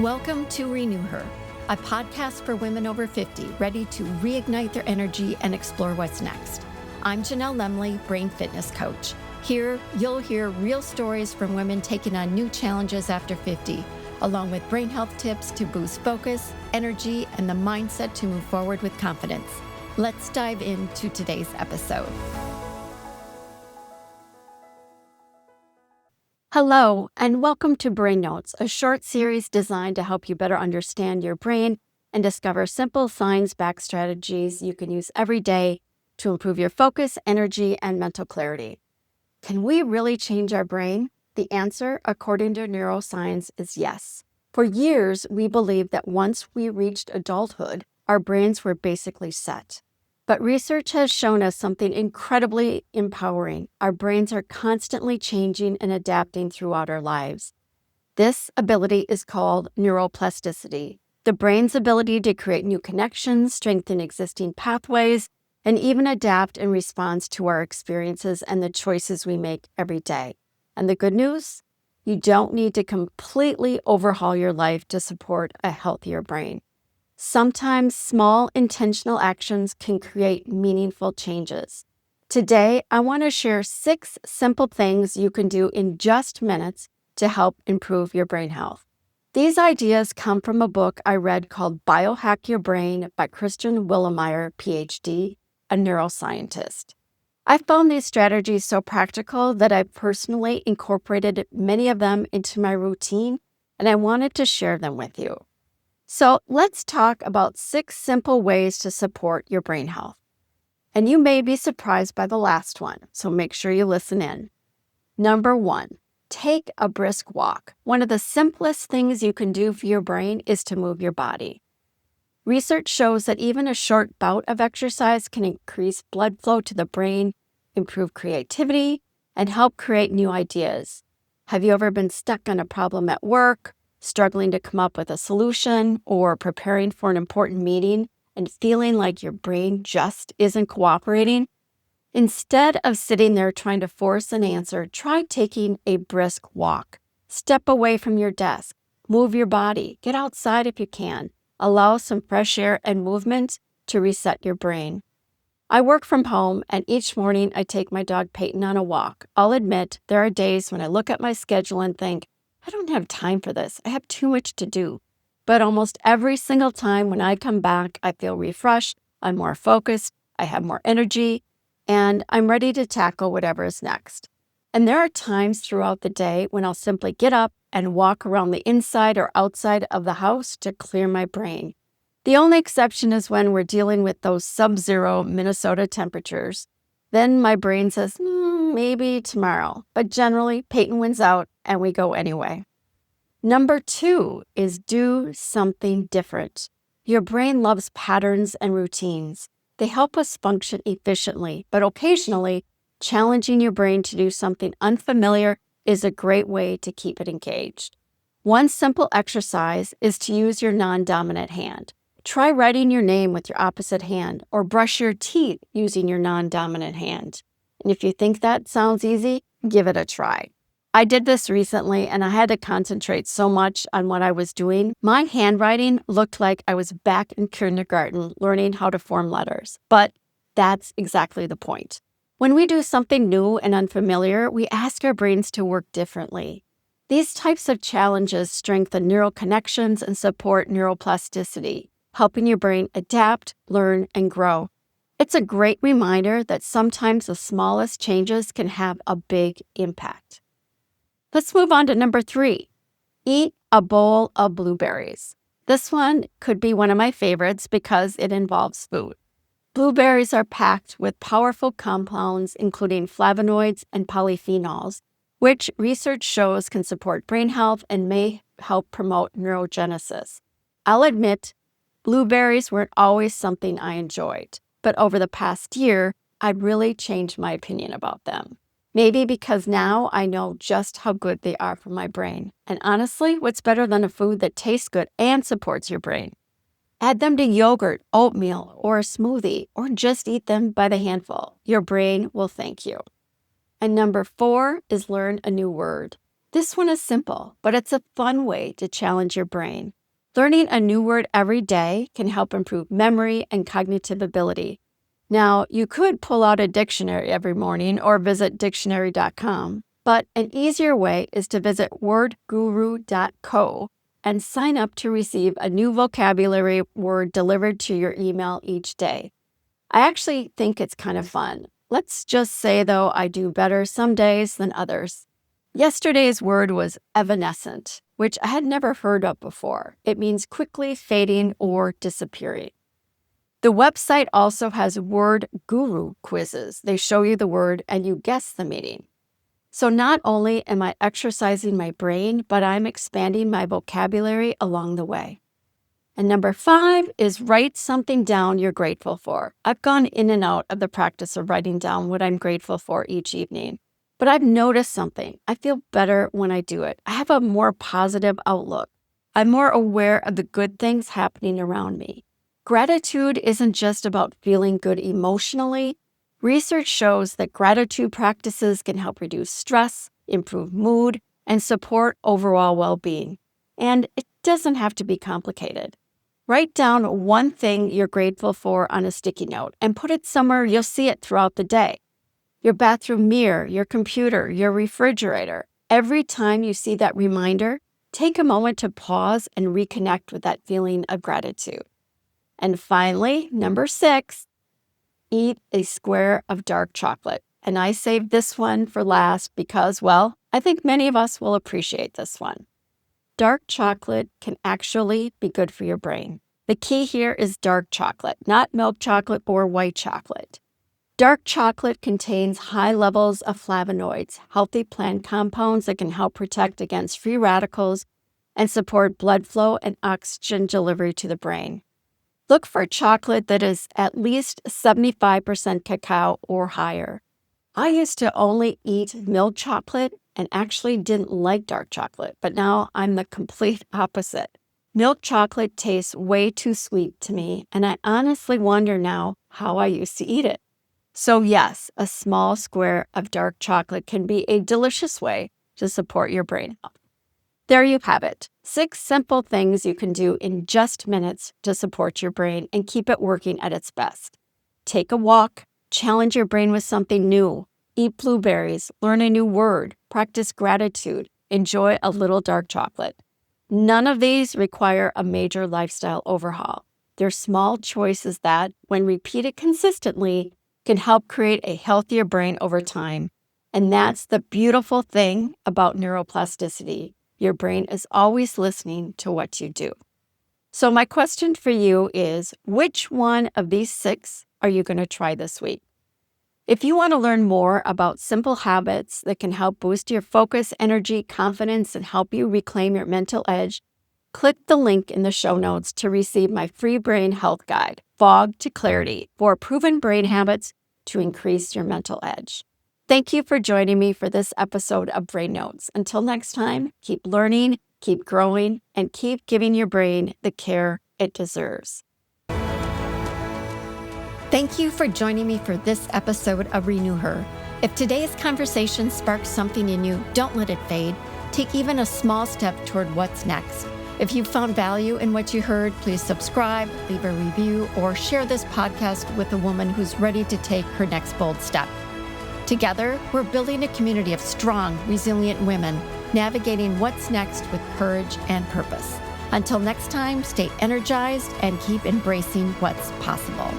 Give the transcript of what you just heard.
Welcome to Renew Her, a podcast for women over 50 ready to reignite their energy and explore what's next. I'm Janelle Lemley, brain fitness coach. Here, you'll hear real stories from women taking on new challenges after 50, along with brain health tips to boost focus, energy, and the mindset to move forward with confidence. Let's dive into today's episode. Hello, and welcome to Brain Notes, a short series designed to help you better understand your brain and discover simple science-backed strategies you can use every day to improve your focus, energy, and mental clarity. Can we really change our brain? The answer, according to neuroscience, is yes. For years, we believed that once we reached adulthood, our brains were basically set. But research has shown us something incredibly empowering. Our brains are constantly changing and adapting throughout our lives. This ability is called neuroplasticity, the brain's ability to create new connections, strengthen existing pathways, and even adapt in response to our experiences and the choices we make every day. And the good news? You don't need to completely overhaul your life to support a healthier brain. Sometimes small intentional actions can create meaningful changes. Today, I want to share 6 simple things you can do in just minutes to help improve your brain health. These ideas come from a book I read called Biohack Your Brain by Kristen Willeumier, Ph.D., a neuroscientist. I found these strategies so practical that I personally incorporated many of them into my routine, and I wanted to share them with you. So let's talk about 6 simple ways to support your brain health. And you may be surprised by the last one, so make sure you listen in. Number 1, take a brisk walk. One of the simplest things you can do for your brain is to move your body. Research shows that even a short bout of exercise can increase blood flow to the brain, improve creativity, and help create new ideas. Have you ever been stuck on a problem at work, struggling to come up with a solution, or preparing for an important meeting and feeling like your brain just isn't cooperating? Instead of sitting there trying to force an answer, try taking a brisk walk. Step away from your desk, move your body, get outside if you can. Allow some fresh air and movement to reset your brain. I work from home, and each morning I take my dog Peyton on a walk. I'll admit there are days when I look at my schedule and think, I don't have time for this. I have too much to do. But almost every single time when I come back, I feel refreshed, I'm more focused, I have more energy, and I'm ready to tackle whatever is next. And there are times throughout the day when I'll simply get up and walk around the inside or outside of the house to clear my brain. The only exception is when we're dealing with those sub-zero Minnesota temperatures. Then my brain says, maybe tomorrow. But generally, Peyton wins out and we go anyway. Number 2 is do something different. Your brain loves patterns and routines. They help us function efficiently, but occasionally, challenging your brain to do something unfamiliar is a great way to keep it engaged. One simple exercise is to use your non-dominant hand. Try writing your name with your opposite hand or brush your teeth using your non-dominant hand. And if you think that sounds easy, give it a try. I did this recently and I had to concentrate so much on what I was doing. My handwriting looked like I was back in kindergarten learning how to form letters. But that's exactly the point. When we do something new and unfamiliar, we ask our brains to work differently. These types of challenges strengthen neural connections and support neuroplasticity, helping your brain adapt, learn, and grow. It's a great reminder that sometimes the smallest changes can have a big impact. Let's move on to number 3. Eat a bowl of blueberries. This one could be one of my favorites because it involves food. Blueberries are packed with powerful compounds, including flavonoids and polyphenols, which research shows can support brain health and may help promote neurogenesis. I'll admit, blueberries weren't always something I enjoyed, but over the past year, I've really changed my opinion about them. Maybe because now I know just how good they are for my brain. And honestly, what's better than a food that tastes good and supports your brain? Add them to yogurt, oatmeal, or a smoothie, or just eat them by the handful. Your brain will thank you. And number 4 is learn a new word. This one is simple, but it's a fun way to challenge your brain. Learning a new word every day can help improve memory and cognitive ability. Now, you could pull out a dictionary every morning or visit dictionary.com, but an easier way is to visit wordguru.co and sign up to receive a new vocabulary word delivered to your email each day. I actually think it's kind of fun. Let's just say, though, I do better some days than others. Yesterday's word was evanescent, which I had never heard of before. It means quickly fading or disappearing. The website also has word guru quizzes. They show you the word and you guess the meaning. So not only am I exercising my brain, but I'm expanding my vocabulary along the way. And number 5 is write something down you're grateful for. I've gone in and out of the practice of writing down what I'm grateful for each evening. But I've noticed something. I feel better when I do it. I have a more positive outlook. I'm more aware of the good things happening around me. Gratitude isn't just about feeling good emotionally. Research shows that gratitude practices can help reduce stress, improve mood, and support overall well-being. And it doesn't have to be complicated. Write down one thing you're grateful for on a sticky note and put it somewhere you'll see it throughout the day. Your bathroom mirror, your computer, your refrigerator. Every time you see that reminder, take a moment to pause and reconnect with that feeling of gratitude. And finally, number 6, eat a square of dark chocolate. And I saved this one for last because, well, I think many of us will appreciate this one. Dark chocolate can actually be good for your brain. The key here is dark chocolate, not milk chocolate or white chocolate. Dark chocolate contains high levels of flavonoids, healthy plant compounds that can help protect against free radicals and support blood flow and oxygen delivery to the brain. Look for chocolate that is at least 75% cacao or higher. I used to only eat milk chocolate and actually didn't like dark chocolate, but now I'm the complete opposite. Milk chocolate tastes way too sweet to me, and I honestly wonder now how I used to eat it. So yes, a small square of dark chocolate can be a delicious way to support your brain health. There you have it. 6 simple things you can do in just minutes to support your brain and keep it working at its best. Take a walk, challenge your brain with something new, eat blueberries, learn a new word, practice gratitude, enjoy a little dark chocolate. None of these require a major lifestyle overhaul. They're small choices that, when repeated consistently, can help create a healthier brain over time. And that's the beautiful thing about neuroplasticity. Your brain is always listening to what you do. So my question for you is, which one of these 6 are you going to try this week? If you want to learn more about simple habits that can help boost your focus, energy, confidence, and help you reclaim your mental edge, click the link in the show notes to receive my free brain health guide, Fog to Clarity, 4 proven brain habits to increase your mental edge. Thank you for joining me for this episode of Brain Notes. Until next time, keep learning, keep growing, and keep giving your brain the care it deserves. Thank you for joining me for this episode of Renew Her. If today's conversation sparked something in you, don't let it fade. Take even a small step toward what's next. If you found value in what you heard, please subscribe, leave a review, or share this podcast with a woman who's ready to take her next bold step. Together, we're building a community of strong, resilient women, navigating what's next with courage and purpose. Until next time, stay energized and keep embracing what's possible.